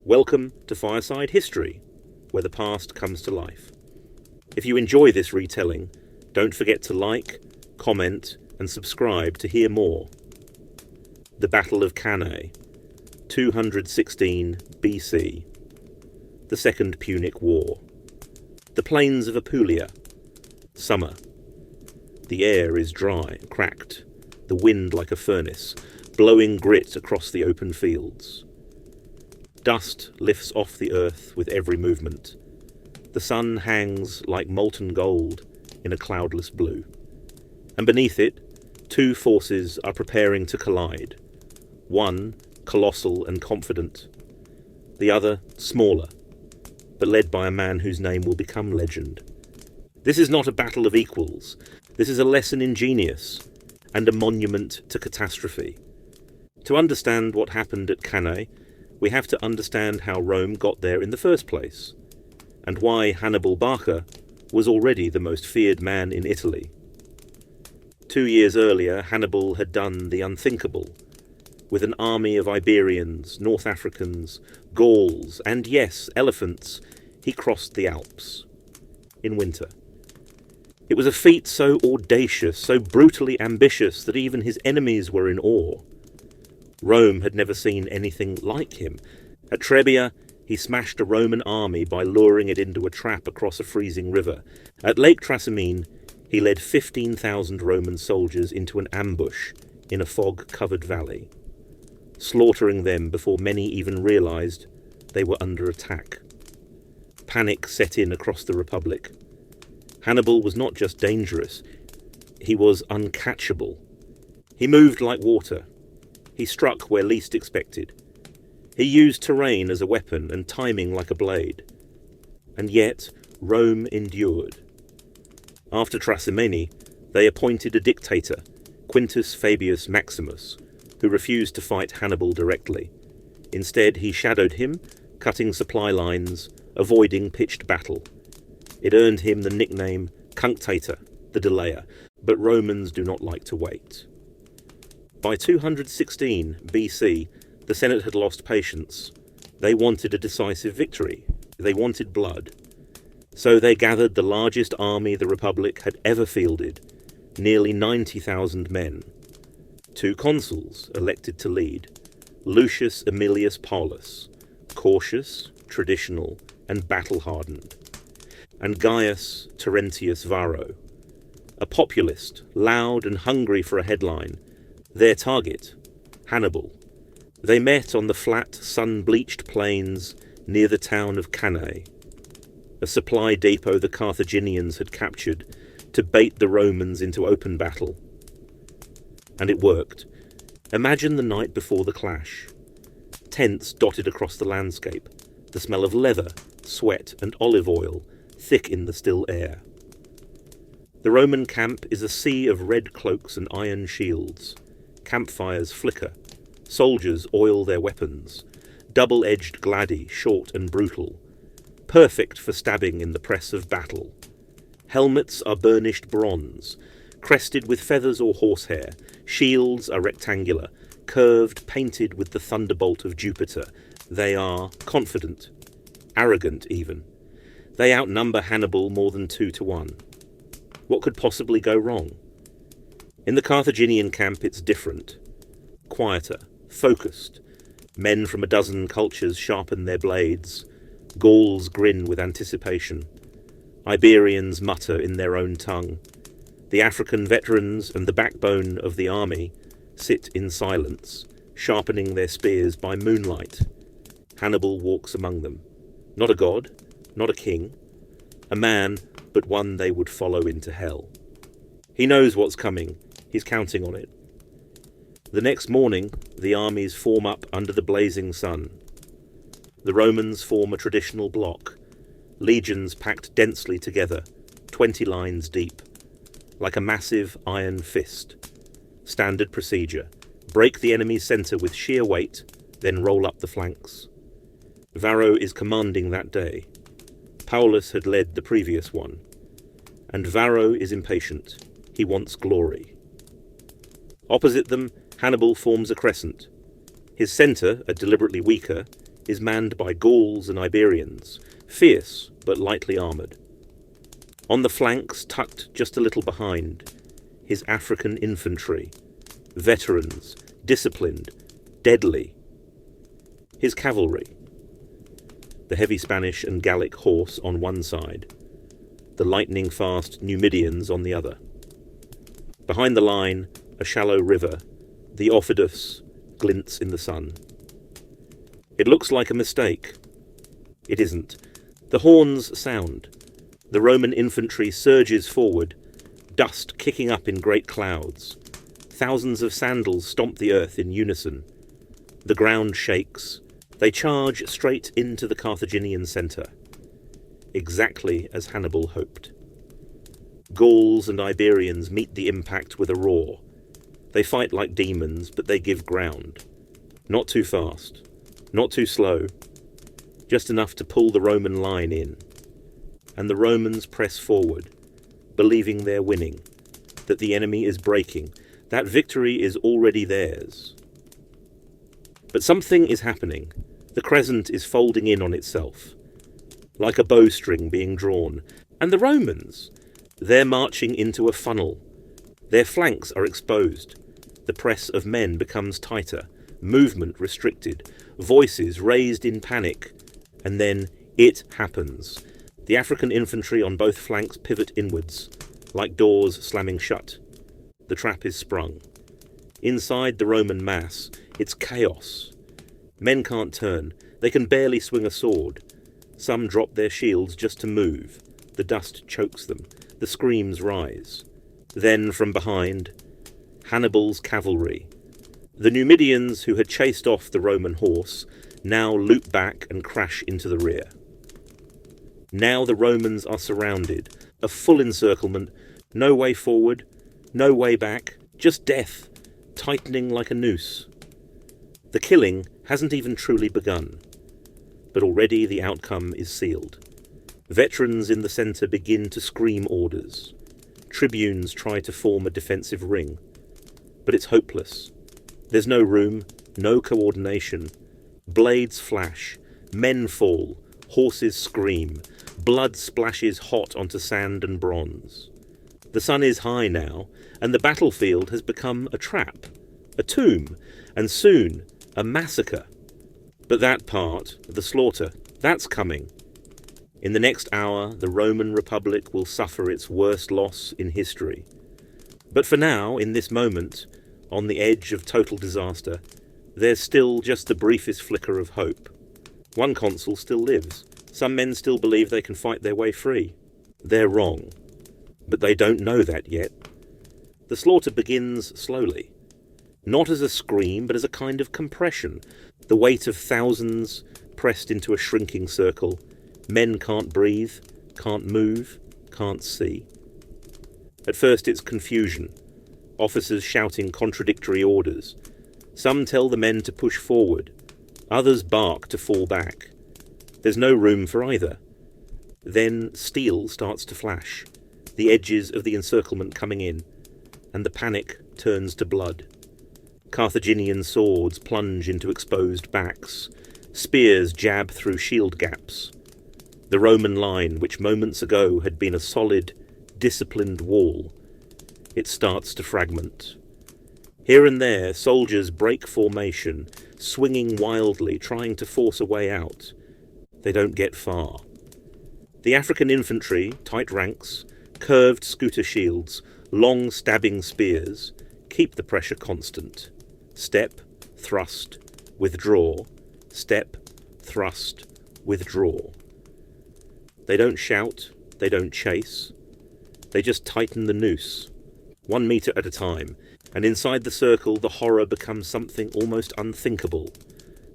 Welcome to Fireside History, where the past comes to life. If you enjoy this retelling, don't forget to like, comment, and subscribe to hear more. The Battle of Cannae, 216 BC. The Second Punic War. The plains of Apulia. Summer. The air is dry, cracked, the wind like a furnace, blowing grit across the open fields. Dust lifts off the earth with every movement. The sun hangs like molten gold in a cloudless blue. And beneath it, two forces are preparing to collide. One, colossal and confident. The other, smaller, but led by a man whose name will become legend. This is not a battle of equals. This is a lesson in genius and a monument to catastrophe. To understand what happened at Cannae, we have to understand how Rome got there in the first place, and why Hannibal Barca was already the most feared man in Italy. 2 years earlier, Hannibal had done the unthinkable. With an army of Iberians, North Africans, Gauls, and yes, elephants, he crossed the Alps in winter. It was a feat so audacious, so brutally ambitious, that even his enemies were in awe. Rome had never seen anything like him. At Trebia, he smashed a Roman army by luring it into a trap across a freezing river. At Lake Trasimene, he led 15,000 Roman soldiers into an ambush in a fog-covered valley, slaughtering them before many even realized they were under attack. Panic set in across the Republic. Hannibal was not just dangerous, he was uncatchable. He moved like water. He struck where least expected. He used terrain as a weapon and timing like a blade. And yet, Rome endured. After Trasimene, they appointed a dictator, Quintus Fabius Maximus, who refused to fight Hannibal directly. Instead, he shadowed him, cutting supply lines, avoiding pitched battle. It earned him the nickname Cunctator, the delayer, but Romans do not like to wait. By 216 BC, the Senate had lost patience. They wanted a decisive victory. They wanted blood. So they gathered the largest army the Republic had ever fielded, nearly 90,000 men. 2 consuls elected to lead: Lucius Aemilius Paulus, cautious, traditional, and battle-hardened, and Gaius Terentius Varro, a populist, loud and hungry for a headline. Their target, Hannibal. They met on the flat, sun-bleached plains near the town of Cannae, a supply depot the Carthaginians had captured to bait the Romans into open battle. And it worked. Imagine the night before the clash. Tents dotted across the landscape, the smell of leather, sweat, and olive oil thick in the still air. The Roman camp is a sea of red cloaks and iron shields. Campfires flicker. Soldiers oil their weapons. Double-edged gladi, short and brutal. Perfect for stabbing in the press of battle. Helmets are burnished bronze, crested with feathers or horsehair. Shields are rectangular, curved, painted with the thunderbolt of Jupiter. They are confident, arrogant even. They outnumber Hannibal more than 2 to 1. What could possibly go wrong? In the Carthaginian camp it's different. Quieter, focused. Men from a dozen cultures sharpen their blades. Gauls grin with anticipation. Iberians mutter in their own tongue. The African veterans and the backbone of the army sit in silence, sharpening their spears by moonlight. Hannibal walks among them. Not a god, not a king. A man, but one they would follow into hell. He knows what's coming. He's counting on it. The next morning, the armies form up under the blazing sun. The Romans form a traditional block, legions packed densely together, 20 lines deep, like a massive iron fist. Standard procedure: break the enemy's centre with sheer weight, then roll up the flanks. Varro is commanding that day. Paulus had led the previous one. And Varro is impatient. He wants glory. Opposite them, Hannibal forms a crescent. His centre, a deliberately weaker, is manned by Gauls and Iberians, fierce but lightly armoured. On the flanks, tucked just a little behind, his African infantry, veterans, disciplined, deadly. His cavalry, the heavy Spanish and Gallic horse on one side, the lightning-fast Numidians on the other. Behind the line, a shallow river, the Aufidus glints in the sun. It looks like a mistake. It isn't. The horns sound. The Roman infantry surges forward, dust kicking up in great clouds. Thousands of sandals stomp the earth in unison. The ground shakes. They charge straight into the Carthaginian centre, exactly as Hannibal hoped. Gauls and Iberians meet the impact with a roar. They fight like demons, but they give ground. Not too fast, not too slow, just enough to pull the Roman line in. And the Romans press forward, believing they're winning, that the enemy is breaking, that victory is already theirs. But something is happening. The crescent is folding in on itself, like a bowstring being drawn. And the Romans, they're marching into a funnel. Their flanks are exposed. The press of men becomes tighter, movement restricted, voices raised in panic. And then it happens. The African infantry on both flanks pivot inwards, like doors slamming shut. The trap is sprung. Inside the Roman mass, it's chaos. Men can't turn. They can barely swing a sword. Some drop their shields just to move. The dust chokes them. The screams rise. Then, from behind, Hannibal's cavalry. The Numidians who had chased off the Roman horse now loop back and crash into the rear. Now the Romans are surrounded. A full encirclement. No way forward. No way back. Just death, tightening like a noose. The killing hasn't even truly begun, but already the outcome is sealed. Veterans in the centre begin to scream orders. Tribunes try to form a defensive ring, but it's hopeless. There's no room, no coordination. Blades flash, men fall, horses scream, blood splashes hot onto sand and bronze. The sun is high now, and the battlefield has become a trap, a tomb, and soon a massacre. But that part, the slaughter, that's coming. In the next hour, the Roman Republic will suffer its worst loss in history. But for now, in this moment, on the edge of total disaster, there's still just the briefest flicker of hope. One consul still lives. Some men still believe they can fight their way free. They're wrong. But they don't know that yet. The slaughter begins slowly. Not as a scream, but as a kind of compression. The weight of thousands pressed into a shrinking circle. Men can't breathe, can't move, can't see. At first it's confusion. Officers shouting contradictory orders. Some tell the men to push forward. Others bark to fall back. There's no room for either. Then steel starts to flash, the edges of the encirclement coming in, and the panic turns to blood. Carthaginian swords plunge into exposed backs. Spears jab through shield gaps. The Roman line, which moments ago had been a solid, disciplined wall, it starts to fragment. Here and there, soldiers break formation, swinging wildly, trying to force a way out. They don't get far. The African infantry, tight ranks, curved scooter shields, long stabbing spears, keep the pressure constant. Step, thrust, withdraw. Step, thrust, withdraw. They don't shout, they don't chase. They just tighten the noose, 1 metre at a time, and inside the circle the horror becomes something almost unthinkable.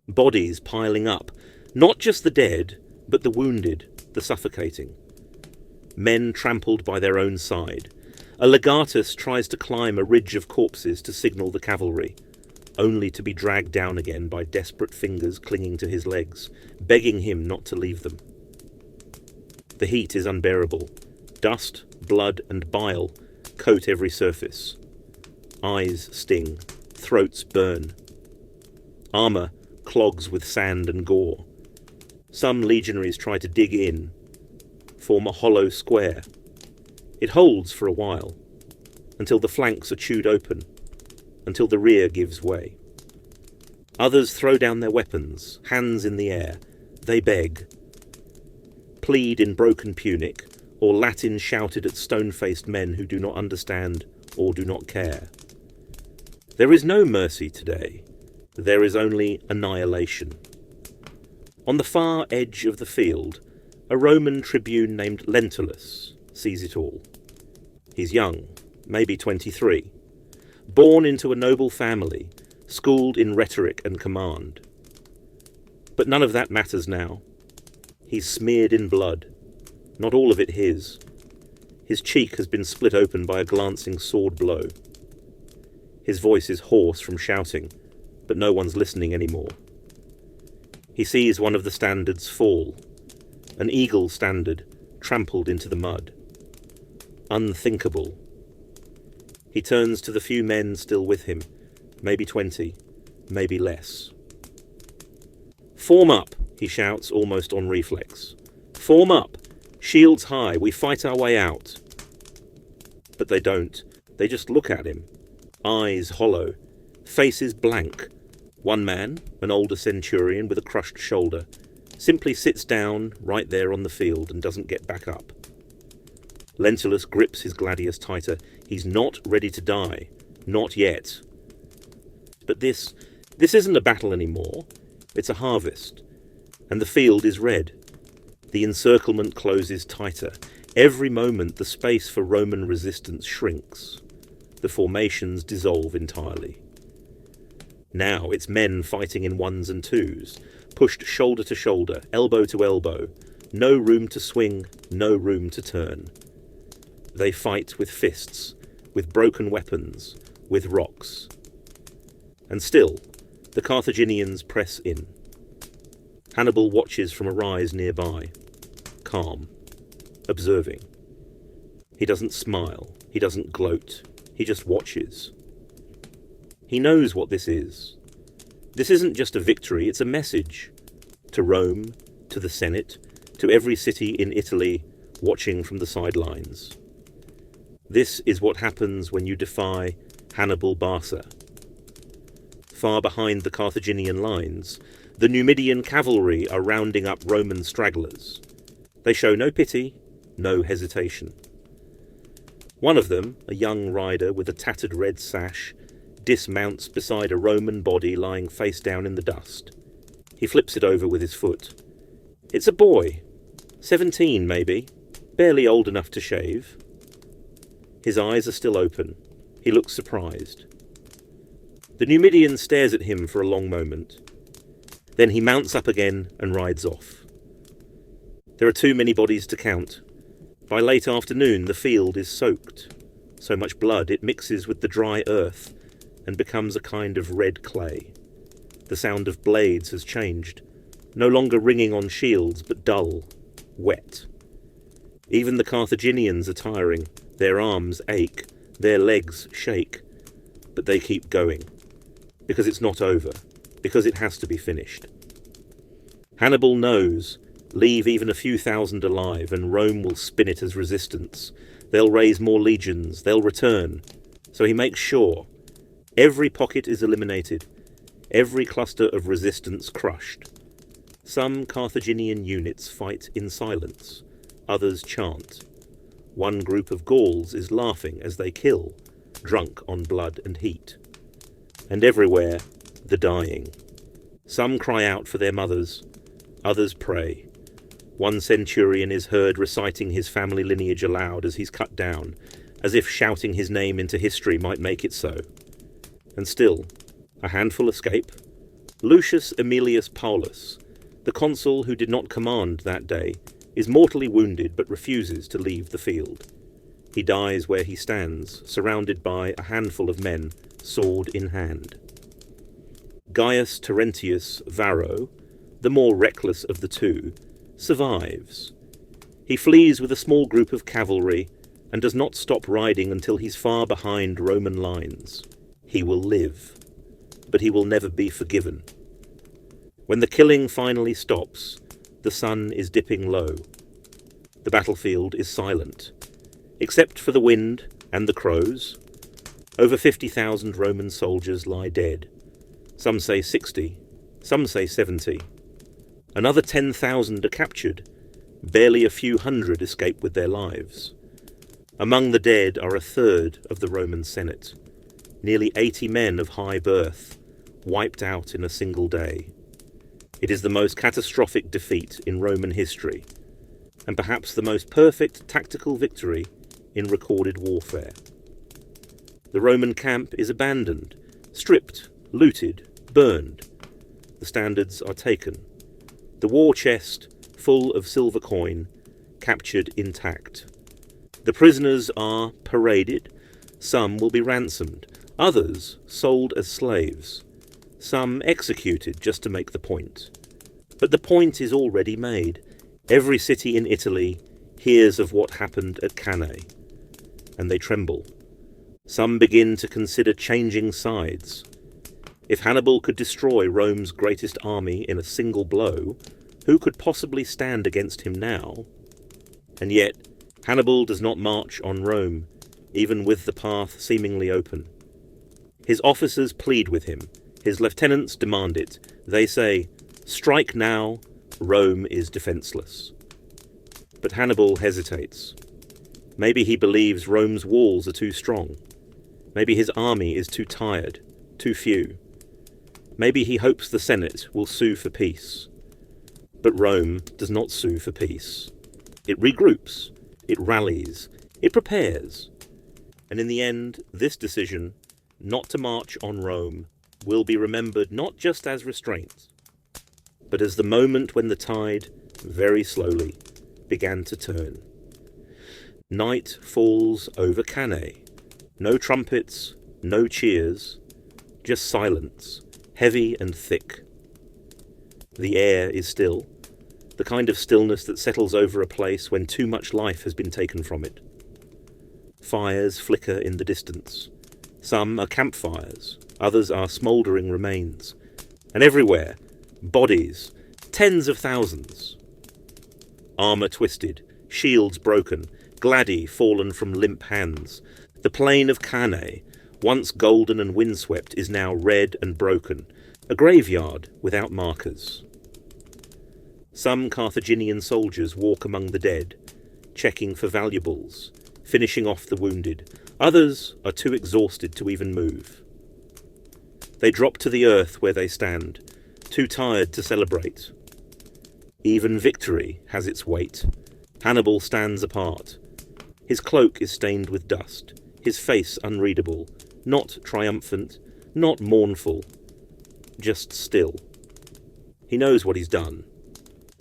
Bodies piling up, not just the dead, but the wounded, the suffocating. Men trampled by their own side. A legatus tries to climb a ridge of corpses to signal the cavalry, only to be dragged down again by desperate fingers clinging to his legs, begging him not to leave them. The heat is unbearable. Dust, blood, and bile coat every surface. Eyes sting, throats burn. Armour clogs with sand and gore. Some legionaries try to dig in, form a hollow square. It holds for a while, until the flanks are chewed open, until the rear gives way. Others throw down their weapons, hands in the air. They beg, plead in broken Punic, or Latin shouted at stone-faced men who do not understand or do not care. There is no mercy today. There is only annihilation. On the far edge of the field, a Roman tribune named Lentulus sees it all. He's young, maybe 23, born into a noble family, schooled in rhetoric and command. But none of that matters now. He's smeared in blood, not all of it his. His cheek has been split open by a glancing sword blow. His voice is hoarse from shouting, but no one's listening anymore. He sees one of the standards fall, an eagle standard trampled into the mud. Unthinkable. He turns to the few men still with him, maybe 20, maybe less. "Form up," he shouts almost on reflex. "Form up! Shields high, we fight our way out." But they don't. They just look at him, eyes hollow, faces blank. One man, an older centurion with a crushed shoulder, simply sits down right there on the field and doesn't get back up. Lentulus grips his gladius tighter. He's not ready to die. Not yet. But this isn't a battle anymore. It's a harvest. And the field is red. The encirclement closes tighter. Every moment the space for Roman resistance shrinks. The formations dissolve entirely. Now it's men fighting in ones and twos, pushed shoulder to shoulder, elbow to elbow. No room to swing, no room to turn. They fight with fists, with broken weapons, with rocks. And still, the Carthaginians press in. Hannibal watches from a rise nearby, calm, observing. He doesn't smile, he doesn't gloat, he just watches. He knows what this is. This isn't just a victory, it's a message. To Rome, to the Senate, to every city in Italy watching from the sidelines. This is what happens when you defy Hannibal Barca. Far behind the Carthaginian lines, the Numidian cavalry are rounding up Roman stragglers. They show no pity, no hesitation. One of them, a young rider with a tattered red sash, dismounts beside a Roman body lying face down in the dust. He flips it over with his foot. It's a boy, 17 maybe, barely old enough to shave. His eyes are still open. He looks surprised. The Numidian stares at him for a long moment. Then he mounts up again and rides off. There are too many bodies to count. By late afternoon the field is soaked. So much blood it mixes with the dry earth and becomes a kind of red clay. The sound of blades has changed, no longer ringing on shields but dull, wet. Even the Carthaginians are tiring. Their arms ache, their legs shake, but they keep going, because it's not over, because it has to be finished. Hannibal knows, leave even a few thousand alive and Rome will spin it as resistance. They'll raise more legions, they'll return. So he makes sure every pocket is eliminated, every cluster of resistance crushed. Some Carthaginian units fight in silence, others chant. One group of Gauls is laughing as they kill, drunk on blood and heat. And everywhere, the dying. Some cry out for their mothers, others pray. One centurion is heard reciting his family lineage aloud as he's cut down, as if shouting his name into history might make it so. And still, a handful escape. Lucius Aemilius Paulus, the consul who did not command that day, is mortally wounded but refuses to leave the field. He dies where he stands, surrounded by a handful of men, sword in hand. Gaius Terentius Varro, the more reckless of the two, survives. He flees with a small group of cavalry and does not stop riding until he's far behind Roman lines. He will live, but he will never be forgiven. When the killing finally stops, The sun is dipping low. The battlefield is silent, except for the wind and the crows. Over 50,000 Roman soldiers lie dead. Some say 60, some say 70. Another 10,000 are captured. Barely a few hundred escape with their lives. Among the dead are a third of the Roman Senate. Nearly 80 men of high birth, wiped out in a single day. It is the most catastrophic defeat in Roman history, and perhaps the most perfect tactical victory in recorded warfare. The Roman camp is abandoned, stripped, looted, burned. The standards are taken. The war chest, full of silver coin, captured intact. The prisoners are paraded. Some will be ransomed, others sold as slaves, some executed just to make the point. But the point is already made. Every city in Italy hears of what happened at Cannae, and they tremble. Some begin to consider changing sides. If Hannibal could destroy Rome's greatest army in a single blow, who could possibly stand against him now? And yet, Hannibal does not march on Rome, even with the path seemingly open. His officers plead with him. His lieutenants demand it. They say, "Strike now, Rome is defenceless." But Hannibal hesitates. Maybe he believes Rome's walls are too strong. Maybe his army is too tired, too few. Maybe he hopes the Senate will sue for peace. But Rome does not sue for peace. It regroups, it rallies, it prepares. And in the end, this decision, not to march on Rome, will be remembered not just as restraint, but as the moment when the tide, very slowly, began to turn. Night falls over Cannae. No trumpets, no cheers, just silence, heavy and thick. The air is still, the kind of stillness that settles over a place when too much life has been taken from it. Fires flicker in the distance. Some are campfires, others are smouldering remains. And everywhere, bodies, tens of thousands. Armour twisted, shields broken, gladi fallen from limp hands. The plain of Cannae, once golden and windswept, is now red and broken, a graveyard without markers. Some Carthaginian soldiers walk among the dead, checking for valuables, finishing off the wounded. Others are too exhausted to even move. They drop to the earth where they stand, too tired to celebrate. Even victory has its weight. Hannibal stands apart. His cloak is stained with dust, his face unreadable, not triumphant, not mournful, just still. He knows what he's done.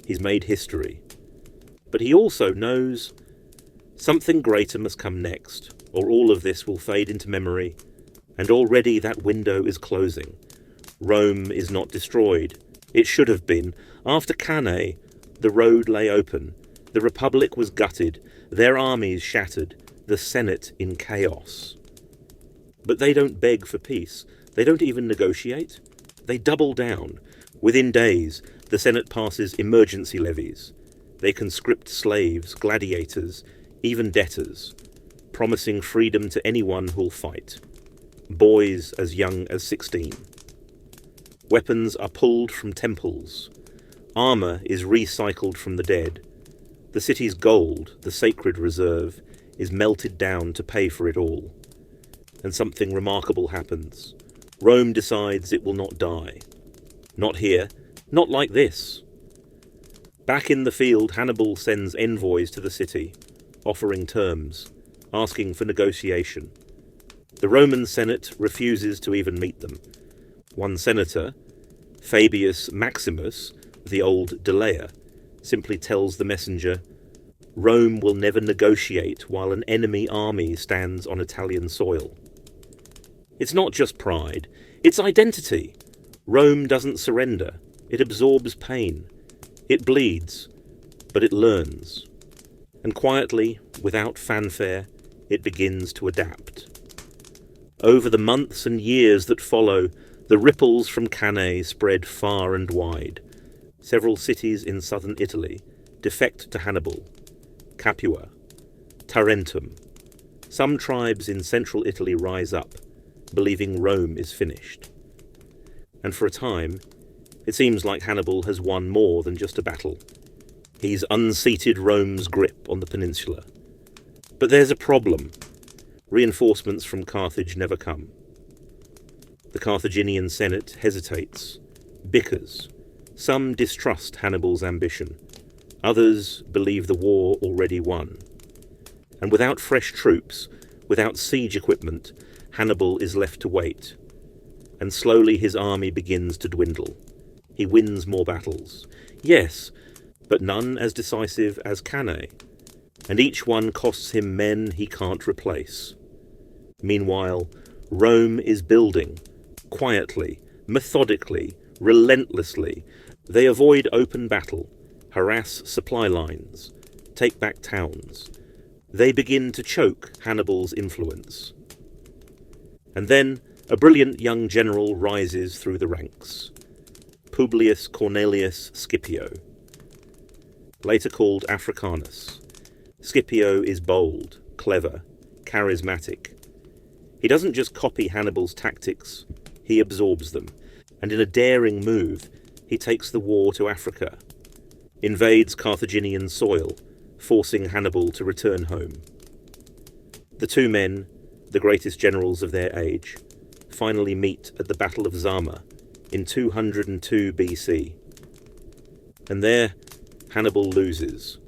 He's made history. But he also knows something greater must come next, or all of this will fade into memory, and already that window is closing. Rome is not destroyed. It should have been. After Cannae, the road lay open. The Republic was gutted, their armies shattered, the Senate in chaos. But they don't beg for peace. They don't even negotiate. They double down. Within days, the Senate passes emergency levies. They conscript slaves, gladiators, even debtors, promising freedom to anyone who'll fight. Boys as young as 16. Weapons are pulled from temples. Armour is recycled from the dead. The city's gold, the sacred reserve, is melted down to pay for it all. And something remarkable happens. Rome decides it will not die. Not here, not like this. Back in the field, Hannibal sends envoys to the city, offering terms, asking for negotiation. The Roman Senate refuses to even meet them. One senator, Fabius Maximus, the old delayer, simply tells the messenger, Rome will never negotiate while an enemy army stands on Italian soil. It's not just pride, it's identity. Rome doesn't surrender. It absorbs pain. It bleeds, but it learns. And quietly, without fanfare, it begins to adapt. Over the months and years that follow, the ripples from Cannae spread far and wide. Several cities in southern Italy defect to Hannibal: Capua, Tarentum. Some tribes in central Italy rise up, believing Rome is finished. And for a time, it seems like Hannibal has won more than just a battle. He's unseated Rome's grip on the peninsula. But there's a problem. Reinforcements from Carthage never come. The Carthaginian Senate hesitates, bickers. Some distrust Hannibal's ambition. Others believe the war already won. And without fresh troops, without siege equipment, Hannibal is left to wait. And slowly his army begins to dwindle. He wins more battles. Yes, but none as decisive as Cannae. And each one costs him men he can't replace. Meanwhile, Rome is building, quietly, methodically, relentlessly. They avoid open battle, harass supply lines, take back towns. They begin to choke Hannibal's influence. And then a brilliant young general rises through the ranks. Publius Cornelius Scipio, later called Africanus. Scipio is bold, clever, charismatic. He doesn't just copy Hannibal's tactics, he absorbs them, and in a daring move, he takes the war to Africa, invades Carthaginian soil, forcing Hannibal to return home. The two men, the greatest generals of their age, finally meet at the Battle of Zama in 202 BC. And there, Hannibal loses.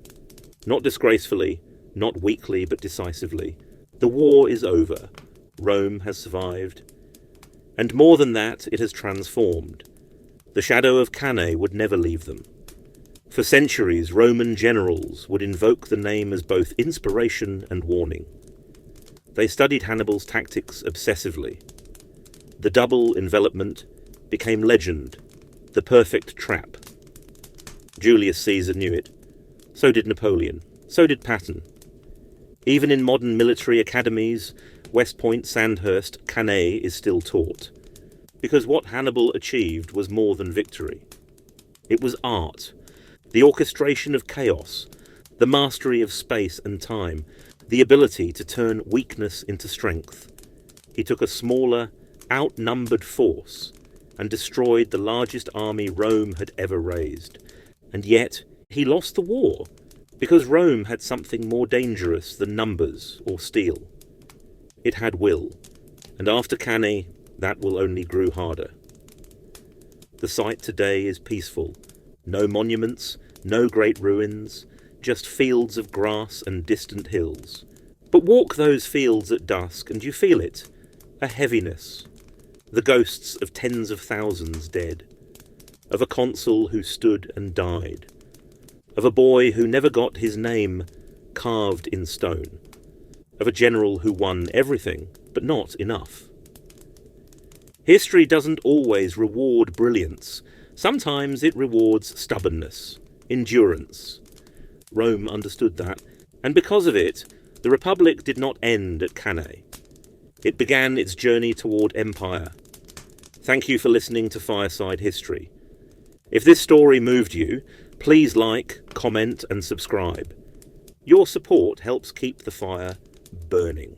Not disgracefully, not weakly, but decisively. The war is over. Rome has survived. And more than that, it has transformed. The shadow of Cannae would never leave them. For centuries, Roman generals would invoke the name as both inspiration and warning. They studied Hannibal's tactics obsessively. The double envelopment became legend, the perfect trap. Julius Caesar knew it. So did Napoleon. So did Patton. Even in modern military academies, West Point, Sandhurst, Cannae is still taught. Because what Hannibal achieved was more than victory. It was art, the orchestration of chaos, the mastery of space and time, the ability to turn weakness into strength. He took a smaller, outnumbered force and destroyed the largest army Rome had ever raised. And yet, he lost the war, because Rome had something more dangerous than numbers or steel. It had will, and after Cannae, that will only grew harder. The site today is peaceful. No monuments, no great ruins, just fields of grass and distant hills. But walk those fields at dusk and you feel it, a heaviness. The ghosts of tens of thousands dead, of a consul who stood and died, of a boy who never got his name carved in stone, of a general who won everything, but not enough. History doesn't always reward brilliance. Sometimes it rewards stubbornness, endurance. Rome understood that, and because of it, the Republic did not end at Cannae. It began its journey toward empire. Thank you for listening to Fireside History. If this story moved you, please like, comment and subscribe. Your support helps keep the fire burning.